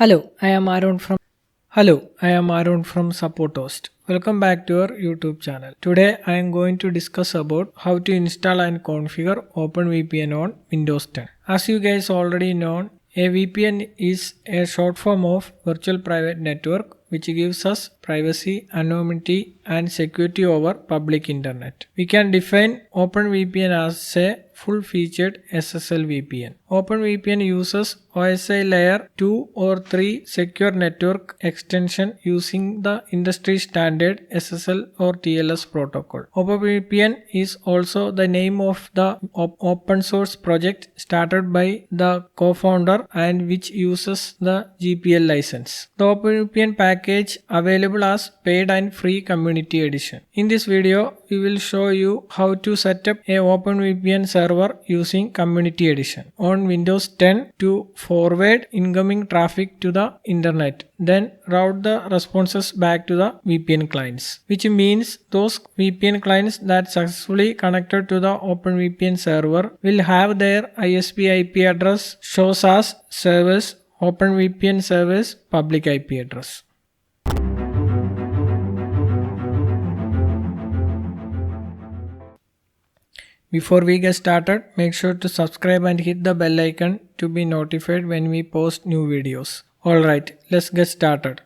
Hello, I am Arun from Support Host. Welcome back to our YouTube channel. Today I am going to discuss about how to install and configure OpenVPN on Windows 10. As you guys already know, a VPN is a short form of virtual private network which gives us privacy, anonymity and security over public internet. We can define OpenVPN as a full-featured SSL VPN. OpenVPN uses OSI layer 2 or 3 secure network extension using the industry standard SSL or TLS protocol. OpenVPN is also the name of the open source project started by the co-founder and which uses the GPL license. The OpenVPN package available as paid and free community edition. In this video, we will show you how to set up a OpenVPN server using community edition on Windows 10 to forward incoming traffic to the internet, then route the responses back to the VPN clients, which means those VPN clients that successfully connected to the OpenVPN server will have their ISP IP address shows as service OpenVPN service public IP address. Before we get started, make sure to subscribe and hit the bell icon to be notified when we post new videos. Alright, let's get started.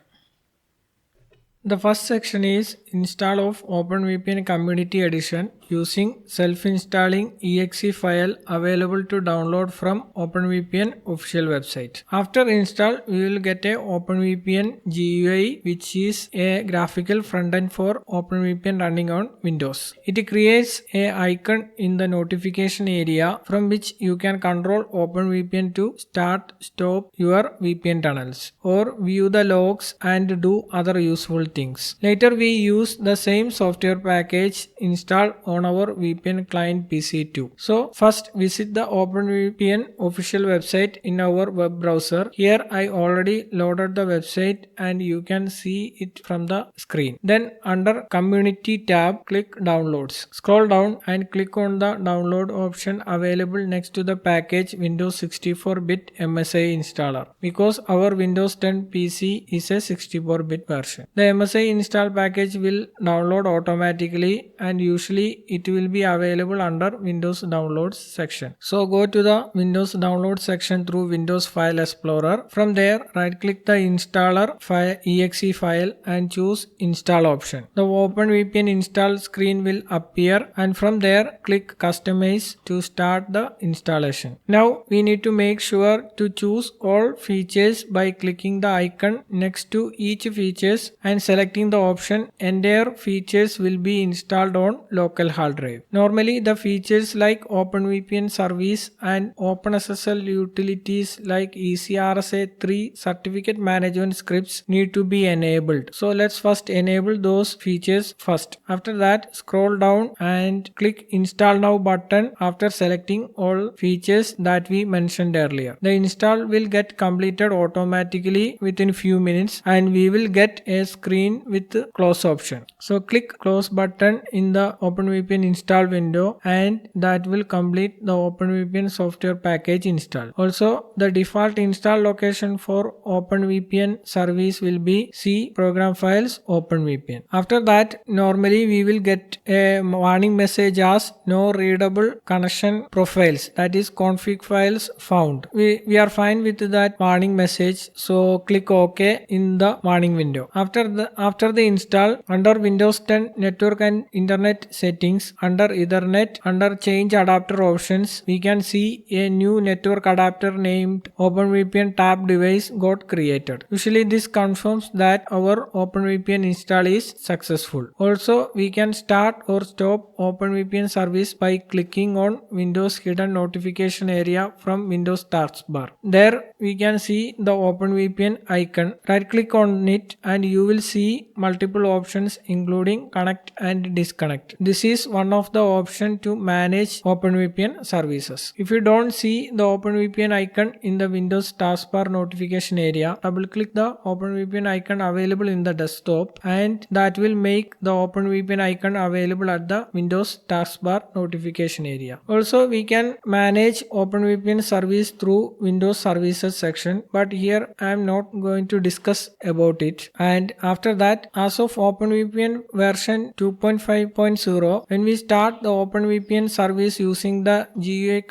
The first section is install of OpenVPN Community Edition using self-installing exe file available to download from OpenVPN official website. After install, we will get a OpenVPN GUI which is a graphical front-end for OpenVPN running on Windows. It creates a icon in the notification area from which you can control OpenVPN to start, stop your VPN tunnels or view the logs and do other useful things. Later we use the same software package installed on our VPN client PC too. So first visit the OpenVPN official website in our web browser. Here I already loaded the website and you can see it from the screen. Then under community tab, click downloads. Scroll down and click on the download option available next to the package Windows 64-bit MSI installer because our Windows 10 PC is a 64-bit version. The MSI install package will download automatically and usually it will be available under Windows Downloads section. So go to the Windows Downloads section through Windows File Explorer. From there, right click the installer exe file and choose install option. The OpenVPN install screen will appear and from there click customize to start the installation. Now we need to make sure to choose all features by clicking the icon next to each features and selecting the option entire features will be installed on local hard drive. Normally the features like OpenVPN service and OpenSSL utilities like ECRSA3 certificate management scripts need to be enabled. So let's first enable those features first. After that scroll down and click install now button after selecting all features that we mentioned earlier. The install will get completed automatically within few minutes and we will get a screen with close option. So click close button in the OpenVPN install window and that will complete the OpenVPN software package install. Also the default install location for OpenVPN service will be C program files OpenVPN. After that normally we will get a warning message as no readable connection profiles, that is config files found. We are fine with that warning message, so click OK in the warning window. After the install, under Windows 10 network and internet settings, under Ethernet, under change adapter options, we can see a new network adapter named OpenVPN tab device got created. Usually this confirms that our OpenVPN install is successful. Also we can start or stop OpenVPN service by clicking on Windows hidden notification area from Windows taskbar. There we can see the OpenVPN icon. Right click on it and you will see multiple options including connect and disconnect. This is is one of the options to manage OpenVPN services. If you don't see the OpenVPN icon in the Windows taskbar notification area, double click the OpenVPN icon available in the desktop, and that will make the OpenVPN icon available at the Windows taskbar notification area. Also, we can manage OpenVPN service through Windows Services section, but here I am not going to discuss about it. And after that, as of OpenVPN version 2.5.0, when we start the OpenVPN service using the GUI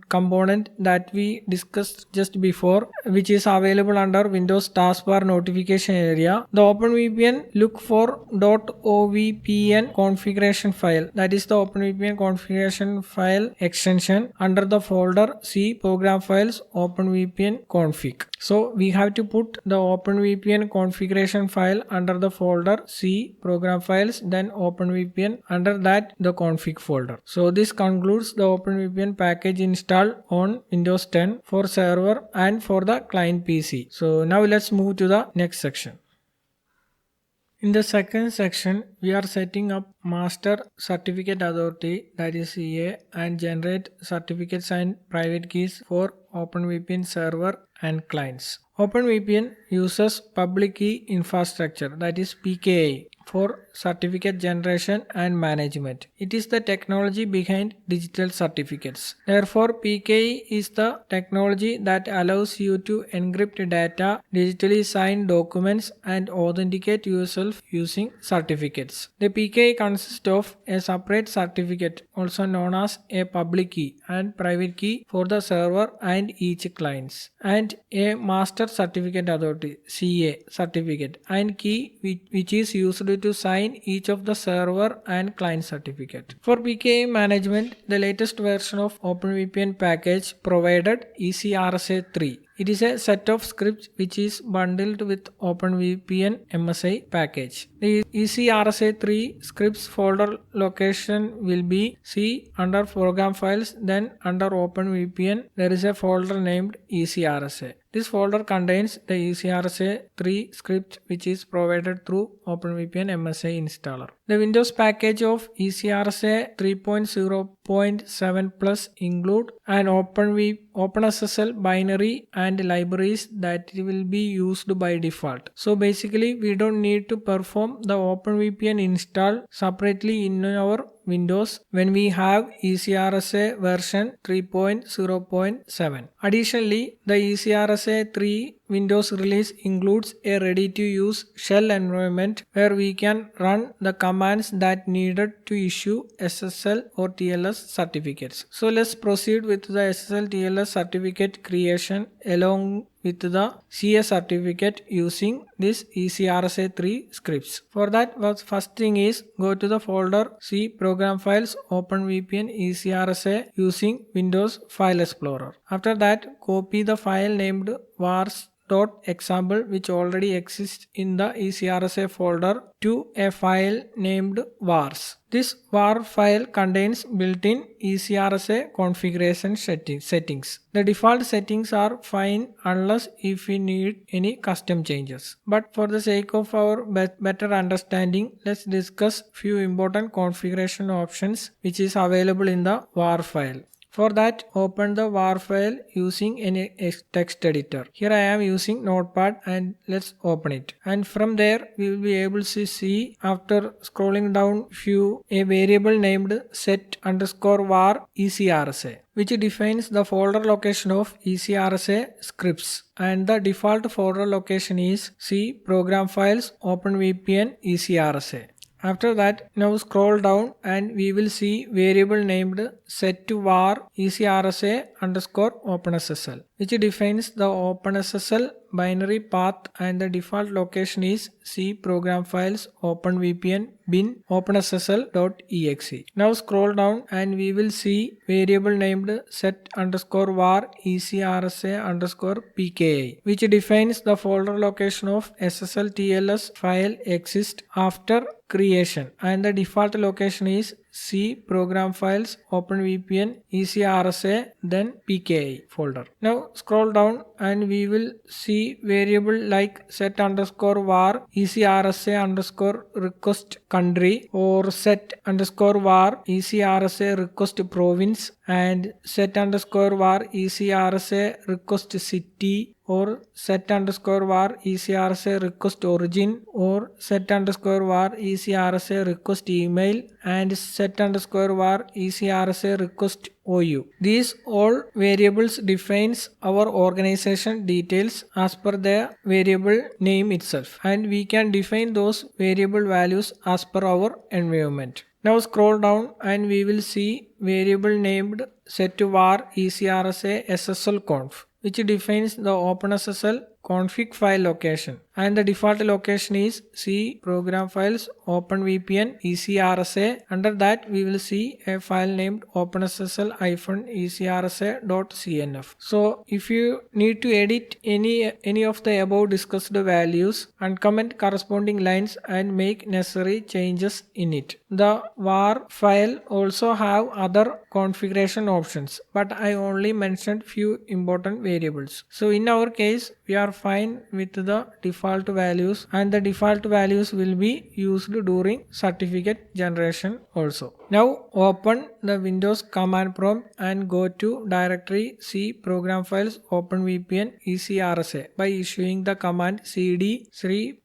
component that we discussed just before, which is available under Windows taskbar notification area, the OpenVPN look for .ovpn configuration file, that is the OpenVPN configuration file extension, under the folder C program files OpenVPN config. So we have to put the OpenVPN configuration file under the folder C program files, then OpenVPN, under that the config folder. So this concludes the OpenVPN package install on Windows 10 for server and for the client PC. So now let's move to the next section. In the second section, we are setting up Master Certificate Authority, that is CA, and generate certificates and private keys for OpenVPN server and clients. OpenVPN uses public key infrastructure, that is PKI, for certificate generation and management. It is the technology behind digital certificates. Therefore, PKI is the technology that allows you to encrypt data, digitally sign documents, and authenticate yourself using certificates. The PKI consists of a separate certificate, also known as a public key, and private key for the server and each clients, and a Master Certificate Authority (CA) certificate and key which is used to sign each of the server and client certificate. For PKI management, the latest version of OpenVPN package provided ECRSA 3. It is a set of scripts which is bundled with OpenVPN MSI package. The ECRSA 3 scripts folder location will be C under program files, then under OpenVPN there is a folder named ECRSA. This folder contains the ECRSA 3 script which is provided through OpenVPN MSI installer. The Windows package of ECRSA 3.0.7 Plus include an OpenSSL binary and libraries that will be used by default. So basically we don't need to perform the OpenVPN install separately in our Windows when we have ECRSA version 3.0.7. Additionally, the ECRSA 3 Windows release includes a ready-to-use shell environment where we can run the commands that needed to issue SSL or TLS certificates. So let's proceed with the SSL TLS certificate creation along with the CA certificate using this ECRSA 3 scripts. For that, first thing is go to the folder C program files OpenVPN ECRSA using Windows File Explorer. After that, copy the file named vars.example which already exists in the ECRSA folder to a file named vars. This var file contains built-in ECRSA configuration settings. The default settings are fine unless if we need any custom changes. But for the sake of our better understanding, let's discuss few important configuration options which is available in the var file. For that, open the var file using any text editor. Here I am using Notepad and let's open it. And from there we will be able to see, after scrolling down a variable named set_var ECRSA, which defines the folder location of ECRSA scripts, and the default folder location is C program files OpenVPN ECRSA. After that, now scroll down and we will see variable named set_var ECRSA_OpenSSL, which defines the OpenSSL binary path, and the default location is C program files OpenVPN bin OpenSSL.exe. Now scroll down and we will see variable named set_var ECRSA_PKI, which defines the folder location of SSL TLS file exist after creation, and the default location is C program files OpenVPN ECRSA then PKI folder. Now scroll down and we will see variable like set underscore var ECRSA underscore request country or set underscore var ECRSA request province and set underscore var ECRSA request city or set underscore var ECRSA request origin or set underscore var ECRSA request email and set underscore var ECRSA request OU. These all variables defines our organization details as per the variable name itself, and we can define those variable values as per our environment. Now scroll down and we will see variable named set_var ECRSA SSL conf, which defines the OpenSSL config file location, and the default location is C program files OpenVPN ECRSA. Under that we will see a file named OpenSSL-ECRSA.cnf. So if you need to edit any of the above discussed values, uncomment corresponding lines and make necessary changes in it. The var file also have other configuration options, but I only mentioned few important variables. So in our case we are fine with the default values, and the default values will be used during certificate generation also. Now open the Windows command prompt and go to directory C program files OpenVPN ECRSA by issuing the command cd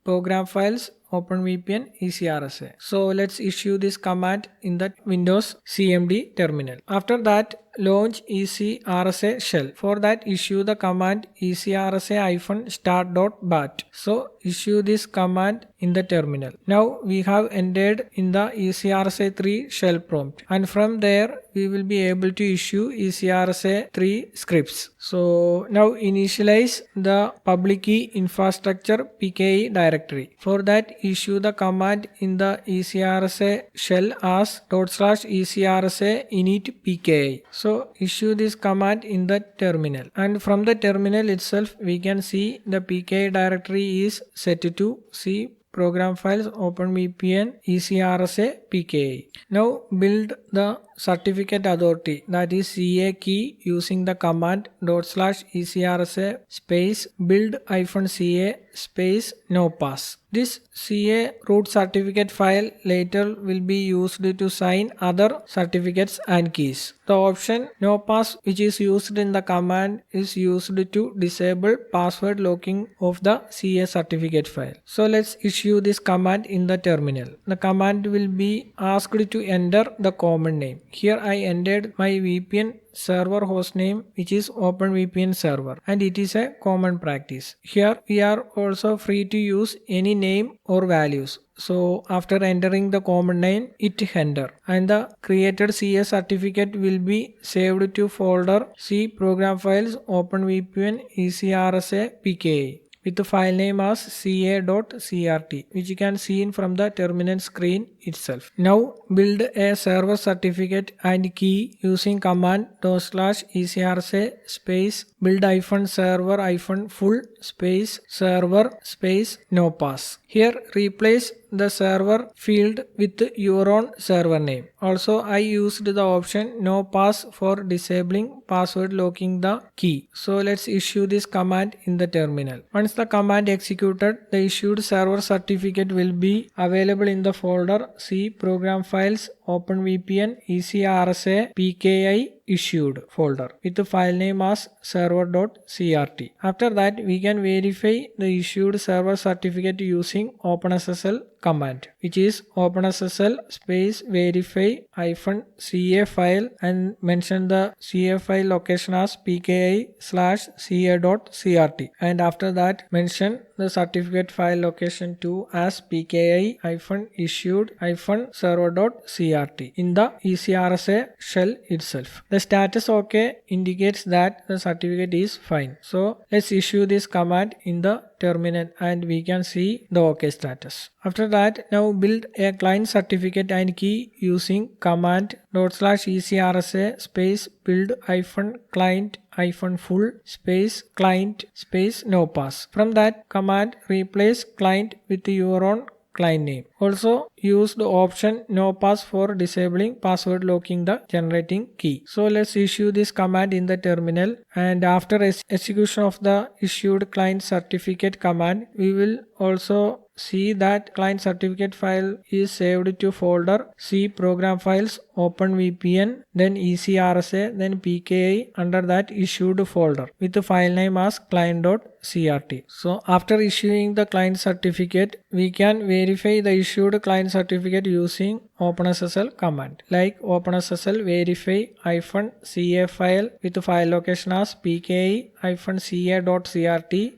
program files OpenVPN ECRSA. So let's issue this command in the Windows CMD terminal. After that, launch ECRSA shell. For that, issue the command ECRSA-start.bat. So issue this command in the terminal. Now we have entered in the ECRSA3 shell prompt, and from there we will be able to issue ECRSA3 scripts. So now initialize the public key infrastructure PKI directory. For that, issue the command in the ECRSA shell as /ECRSA init PKI. So issue this command in the terminal, and from the terminal itself we can see the PKI directory is set to C program files OpenVPN ECRSA PKI. Now build the certificate authority, that is CA key, using the command /ECRSA space build-CA space no pass. This CA root certificate file later will be used to sign other certificates and keys. The option no pass, which is used in the command, is used to disable password locking of the CA certificate file. So let's issue this command in the terminal. The command will be asked to enter the common name. Here I entered my VPN server hostname, which is OpenVPN server, and it is a common practice. Here we are also free to use any name or values. So after entering the common name, hit enter, and the created CA certificate will be saved to folder C program files OpenVPN ECRSA PKI with the file name as ca.crt, which you can see in from the terminal screen itself. Now build a server certificate and key using command /ECRSA space build-server-full space server space no pass. Here replace the server field with your own server name. Also I used the option no pass for disabling password locking the key. So let's issue this command in the terminal. Once the command executed, the issued server certificate will be available in the folder C program files OpenVPN ECRSA PKI issued folder with the file name as server.crt. After that, we can verify the issued server certificate using OpenSSL command, which is OpenSSL space verify -ca file, and mention the CA file location as pki/ca.crt, and after that mention the certificate file location too as pki-issued-server.crt in the ECRSA shell itself. The status OK indicates that the certificate is fine. So let's issue this command in the terminal and we can see the OK status. After that, now build a client certificate and key using command /ECRSA space build-client-full space client space no pass. From that command, replace client with your own client name. Also use the option no pass for disabling password locking the generating key. So let's issue this command in the terminal, and after execution of the issued client certificate command, we will also see that client certificate file is saved to folder C program files OpenVPN, then ECRSA, then PKI under that issued folder with the file name as client.crt. So after issuing the client certificate, we can verify the issued client certificate using OpenSSL command like OpenSSL verify-ca file with the file location as pki-ca.crt,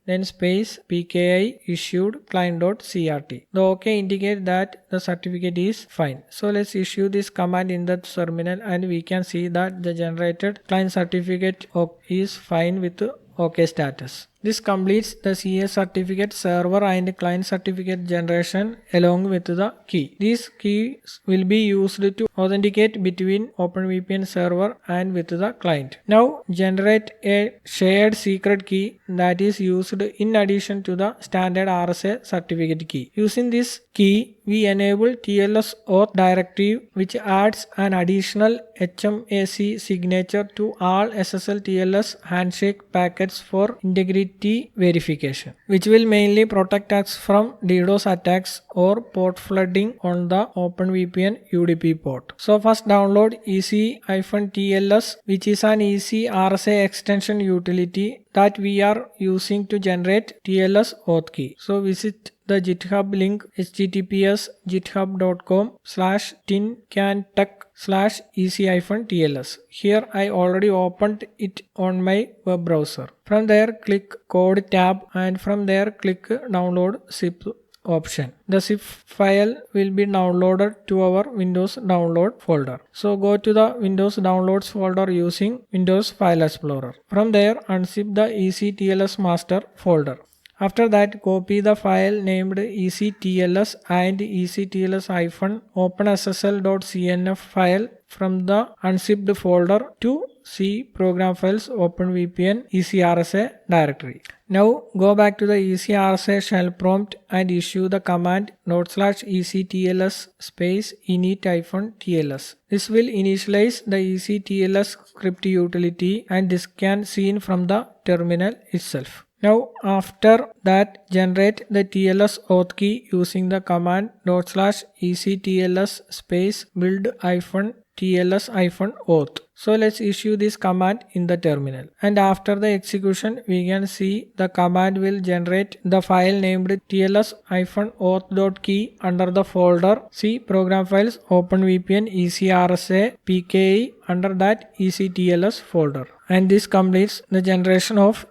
then space pki issued client.crt. The OK indicate that the certificate is fine. So let's issue this command in the terminal, and we can see that the generated client certificate is fine with OK status. This completes the CA certificate server and client certificate generation along with the key. These keys will be used to authenticate between OpenVPN server and with the client. Now generate a shared secret key that is used in addition to the standard RSA certificate key. Using this key, we enable TLS auth directive, which adds an additional HMAC signature to all SSL TLS handshake packets for integrity verification, which will mainly protect us from DDoS attacks or port flooding on the OpenVPN UDP port. So first download EC-TLS, which is an EC RSA extension utility that we are using to generate TLS auth key. So visit the GitHub link https://tincantech/ec-tls. Here I already opened it on my web browser. From there click code tab, and from there click download zip option. The zip file will be downloaded to our Windows download folder. So go to the Windows downloads folder using Windows File Explorer. From there unzip the ECTLS master folder. After that, copy the file named ECTLS and ECTLS-OpenSSL.cnf file from the unzipped folder to C program files OpenVPN ECRSA directory. Now go back to the ECRSA shell prompt and issue the command /ECTLS space init-TLS. This will initialize the ECTLS script utility, and this can be seen from the terminal itself. Now after that, generate the TLS auth key using the command /ECTLS space build-TLS-auth. So let's issue this command in the terminal, and after the execution we can see the command will generate the file named TLS-auth.key under the folder C program files OpenVPN ECRSA PKI under that ECTLS folder, and this completes the generation of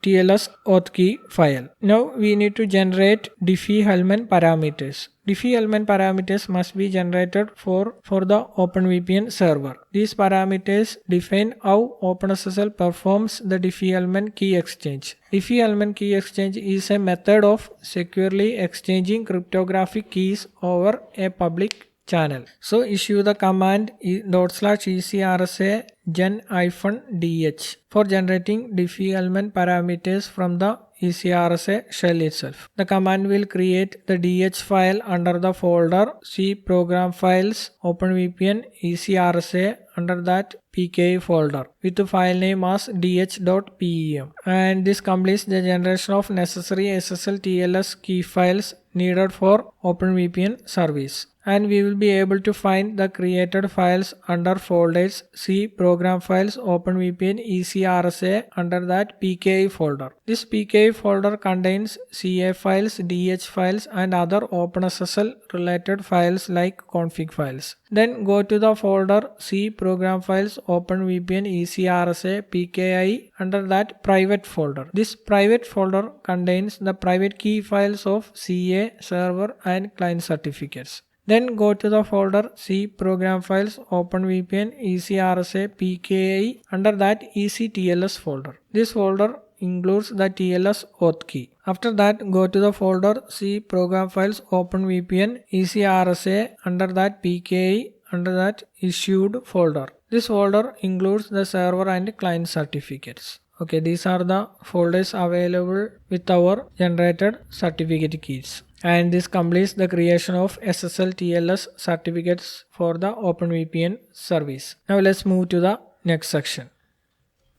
TLS auth key file. Now we need to generate Diffie Hellman parameters. Diffie Hellman parameters must be generated for the OpenVPN server. These parameters define how OpenSSL performs the Diffie Hellman key exchange. Diffie Hellman key exchange is a method of securely exchanging cryptographic keys over a public channel. So issue the command /ECRSA gen-dh for generating Diffie Hellman parameters from the ECRSA shell itself. The command will create the DH file under the folder C program files OpenVPN ECRSA under that PKI folder with the file name as dh.pem, and this completes the generation of necessary SSL TLS key files needed for OpenVPN service, and we will be able to find the created files under folders C program files OpenVPN ECRSA under that PKI folder. This PKI folder contains CA files, DH files, and other OpenSSL related files like config files. Then go to the folder C program files OpenVPN ECRSA PKI under that private folder. This private folder contains the private key files of CA server and client certificates. Then go to the folder C program files OpenVPN ECRSA PKI under that ECTLS folder. This folder includes the TLS auth key. After that, go to the folder C program files OpenVPN ECRSA under that PKI under that issued folder. This folder includes the server and client certificates. Okay, these are the folders available with our generated certificate keys. And this completes the creation of SSL TLS certificates for the OpenVPN service. Now let's move to the next section.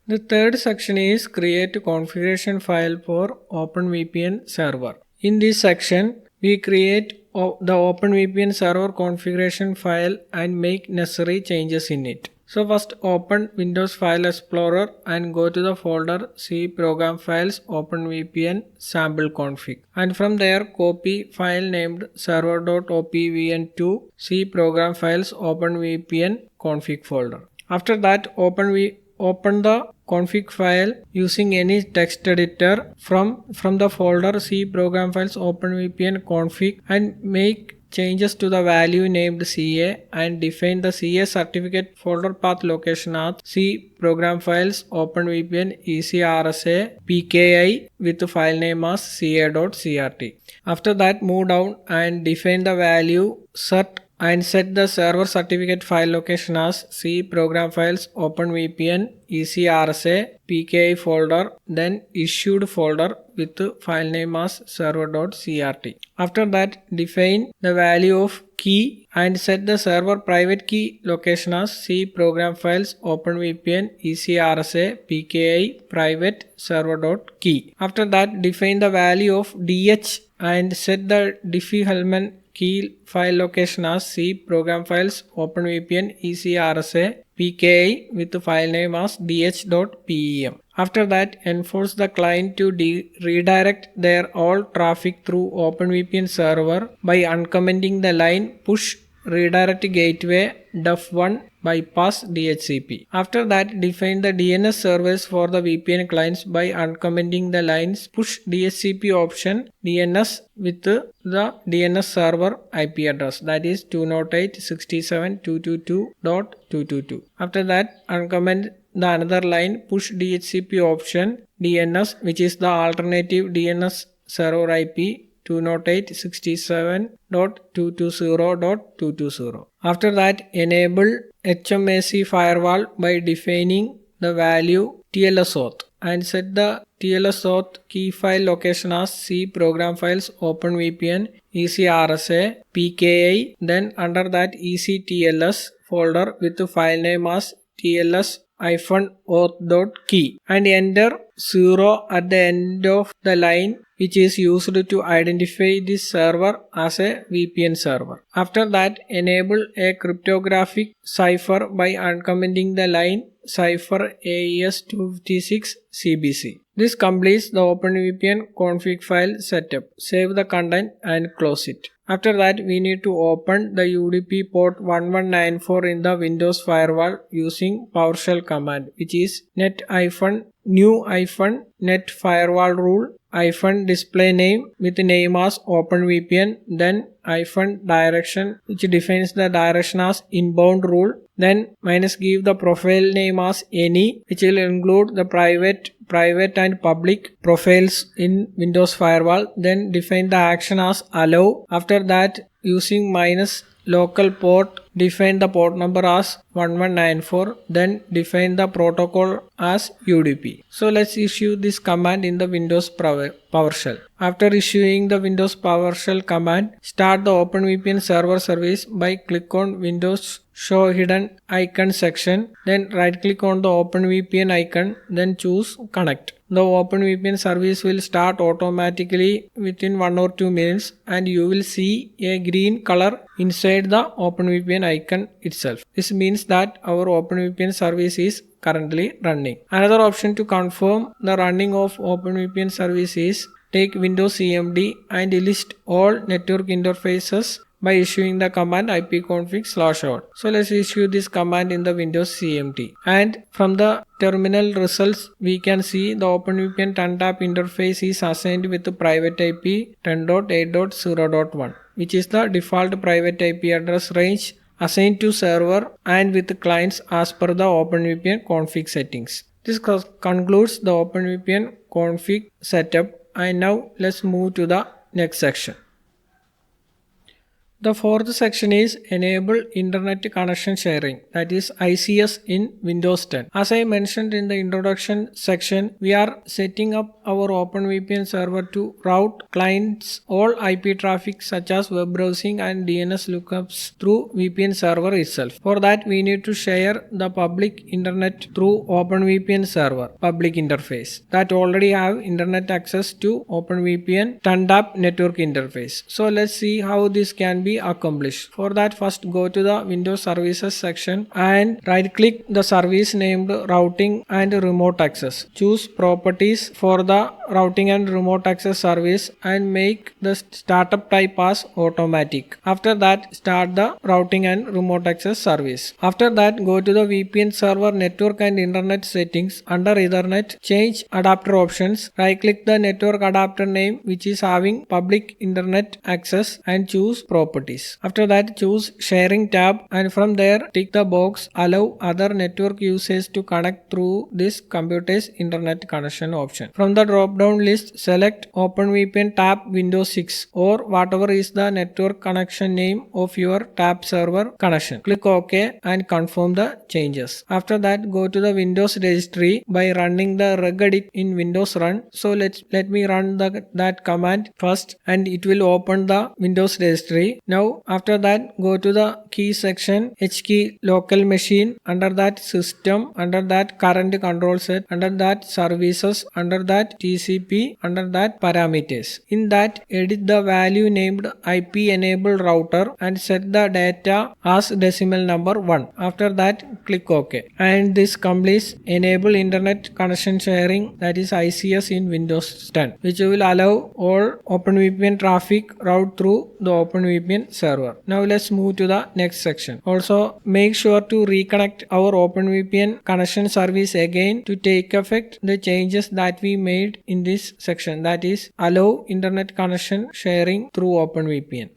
The third section is create configuration file for OpenVPN server. In this section, we create the OpenVPN server configuration file and make necessary changes in it. So first open Windows File Explorer and go to the folder C Program Files OpenVPN Sample Config. And from there copy file named server.opvn to C Program Files OpenVPN config folder. After that open the config file using any text editor from the folder C Program Files OpenVPN config and make changes to the value named CA and define the CA certificate folder path location as C Program Files OpenVPN ECRSA PKI with file name as ca.crt. After that move down and define the value cert and set the server certificate file location as C Program Files OpenVPN ECRSA PKI folder, then issued folder with file name as server.crt. After that define the value of key and set the server private key location as C Program Files OpenVPN ECRSA PKI private server.key. After that define the value of DH and set the Diffie-Hellman key file location as C Program Files OpenVPN ECRSA PKI with file name as dh.pem. After that enforce the client to redirect their all traffic through OpenVPN server by uncommenting the line push redirect gateway def1 bypass DHCP. After that define the DNS servers for the VPN clients by uncommenting the lines push DHCP option DNS with the DNS server IP address, that is 208.67.222.222. After that uncomment the another line push DHCP option DNS, which is the alternative DNS server IP 208.67.220.220. After that enable HMAC firewall by defining the value TLS auth and set the TLS auth key file location as C Program Files OpenVPN ECRSA PKI, then under that ECTLS folder with the file name as TLS-auth.key and enter 0 at the end of the line, which is used to identify this server as a VPN server. After that enable a cryptographic cipher by uncommenting the line cipher AES256 CBC. This completes the OpenVPN config file setup. Save the content and close it. After that we need to open the UDP port 1194 in the Windows firewall using PowerShell command, which is net-new-net firewall rule -display name with name as OpenVPN, then -direction which defines the direction as inbound rule, then -give the profile name as any, which will include the private and public profiles in Windows firewall, then define the action as allow. After that using -local port define the port number as 1194, then define the protocol as UDP. So let's issue this command in the Windows PowerShell. After issuing the Windows PowerShell command, start the OpenVPN server service by click on Windows Show Hidden Icon section, then right click on the OpenVPN icon, then choose Connect. The OpenVPN service will start automatically within 1 or 2 minutes and you will see a green color inside the OpenVPN icon itself. This means that our OpenVPN service is currently running. Another option to confirm the running of OpenVPN service is take Windows CMD and list all network interfaces by issuing the command ipconfig/all. So let's issue this command in the Windows CMD. And from the terminal results, we can see the OpenVPN 10 tap interface is assigned with the private IP 10.8.0.1, which is the default private IP address range assigned to server and with clients as per the OpenVPN config settings. This concludes the OpenVPN config setup, and now let's move to the next section. The fourth section is Enable Internet Connection Sharing, that is ICS in Windows 10. As I mentioned in the introduction section, we are setting up our OpenVPN server to route clients all IP traffic such as web browsing and DNS lookups through VPN server itself. For that, we need to share the public internet through OpenVPN server public interface that already have internet access to OpenVPN turned-up network interface. So let's see how this can be accomplished. For that, first go to the Windows Services section and right click the service named Routing and Remote Access. Choose Properties for the Routing and Remote Access service and make the startup type as automatic. After that, start the Routing and Remote Access service. After that, go to the VPN server network and internet settings. Under Ethernet, change adapter options. Right click the network adapter name which is having public internet access and choose Properties. After that, choose Sharing tab and from there tick the box Allow other network users to connect through this computer's internet connection option. From the drop down list, select OpenVPN tab Windows 6 or whatever is the network connection name of your tab server connection. Click OK and confirm the changes. After that, go to the Windows registry by running the regedit in Windows Run. So let me run that command first and it will open the Windows registry. Now after that, go to the key section, H key local machine, under that system, under that current control set, under that services, under that TCP, under that parameters. In that, edit the value named IP enable router and set the data as decimal number 1. After that, click OK. And this completes Enable Internet Connection Sharing, that is ICS in Windows 10, which will allow all OpenVPN traffic route through the OpenVPN server. Now let's move to the next section. Also, make sure to reconnect our OpenVPN connection service again to take effect the changes that we made in this section, that is allow internet connection sharing through OpenVPN.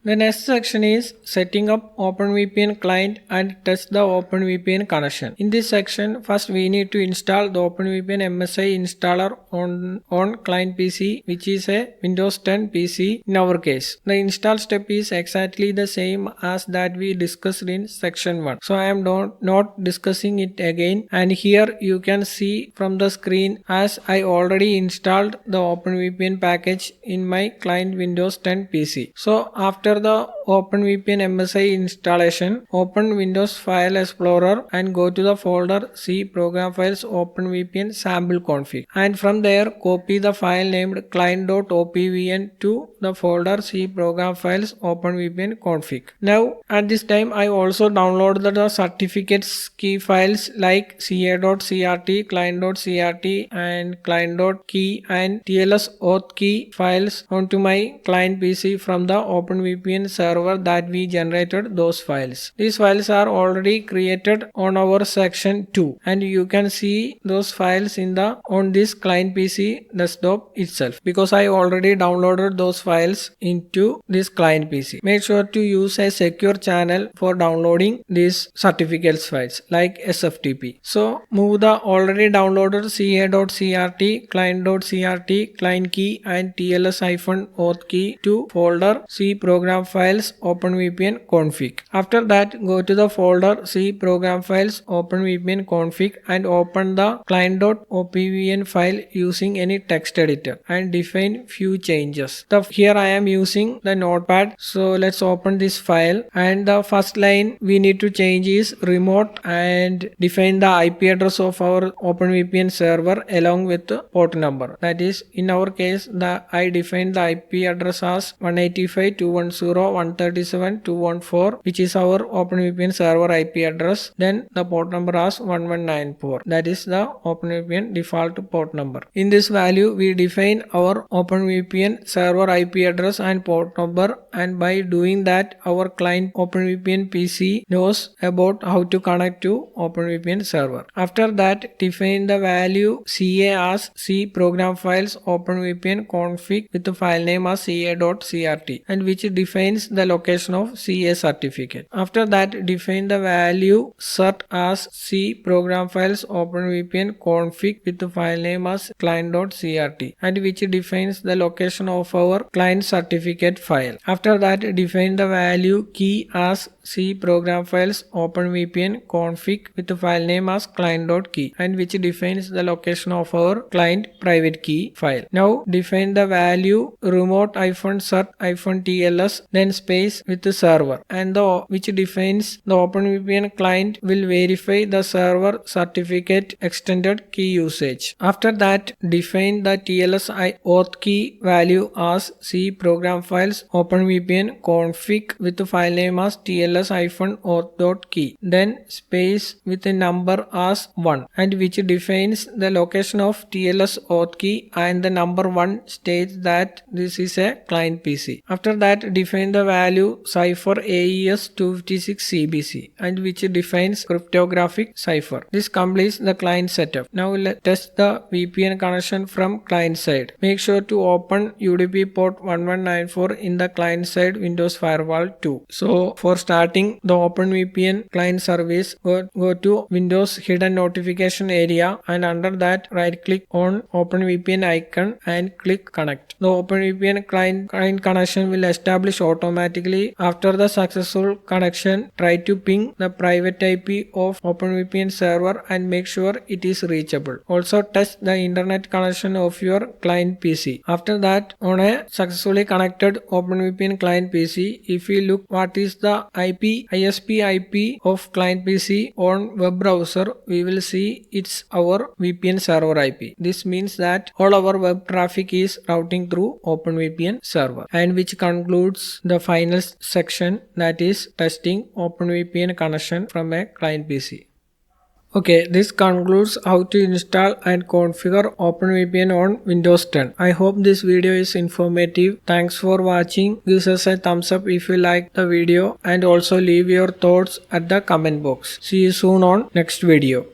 The next section is Setting Up OpenVPN Client and Test the OpenVPN Connection. In this section, first we need to install the OpenVPN MSI installer on client PC, which is a Windows 10 PC in our case. The install step is exactly the same as that we discussed in section 1. So I am not discussing it again, and here you can see from the screen as I already installed the OpenVPN package in my client Windows 10 PC. So after the OpenVPN MSI installation, open Windows File Explorer and go to the folder C Program Files OpenVPN Sample Config, and from there copy the file named client.opvn to the folder C Program Files OpenVPN Config. Now at this time I also downloaded the certificates key files like ca.crt, client.crt and client.key and TLS auth key files onto my client PC from the OpenVPN server that we generated those files. These files are already created on our section 2 and you can see those files on this client PC desktop itself because I already downloaded those files into this client PC. Make sure to use a secure channel for downloading these certificates files like SFTP. So move the already downloaded ca.crt, client.crt, client key and TLS-auth key to folder C Program Files OpenVPN Config. After that, go to the folder C Program Files OpenVPN Config and open the client.opvn file using any text editor and define few changes. Here I am using the notepad, so let's open this file, and the first line we need to change is remote and define the IP address of our OpenVPN server along with the port number. That is, in our case, I defined the IP address as 185.210.137.214, which is our OpenVPN server IP address. Then the port number as 1194. That is the OpenVPN default port number. In this value, we define our OpenVPN server IP address and port number, and by doing that, our client OpenVPN PC knows about how to connect to OpenVPN server. After that, define the value CA as C Program Files OpenVPN Config with the file name as ca.crt, and which defines the the location of CA certificate. After that, define the value cert as C program files OpenVPN config with the file name as client.crt, and which defines the location of our client certificate file. After that, define the value key as C program files OpenVPN config with the file name as client.key, and which defines the location of our client private key file. Now define the value remote-cert-tls then space with the server, and which defines the OpenVPN client will verify the server certificate extended key usage. After that, define the TLS auth key value as C program files OpenVPN config with the file name as tls-auth.key, then space with a number as 1, and which defines the location of TLS auth key, and the number 1 states that this is a client PC. After that, define the value cipher AES 256 CBC, and which defines cryptographic cipher. This completes the client setup. Now let's test the VPN connection from client side. Make sure to open UDP port 1194 in the client side Windows Firewall 2. So for starting the OpenVPN client service, go to Windows hidden notification area, and under that right click on OpenVPN icon and click connect. The OpenVPN client connection will establish automatically. After the successful connection, try to ping the private IP of OpenVPN server and make sure it is reachable. Also test the internet connection of your client PC. After that, on a successfully connected OpenVPN client PC, if we look what is the ISP IP of client PC on web browser, we will see it's our VPN server IP. This means that all our web traffic is routing through OpenVPN server, and which concludes the final section, that is testing OpenVPN connection from a client PC. Okay, this concludes how to install and configure OpenVPN on Windows 10. I hope this video is informative. Thanks for watching. Give us a thumbs up if you like the video, and also leave your thoughts at the comment box. See you soon on next video.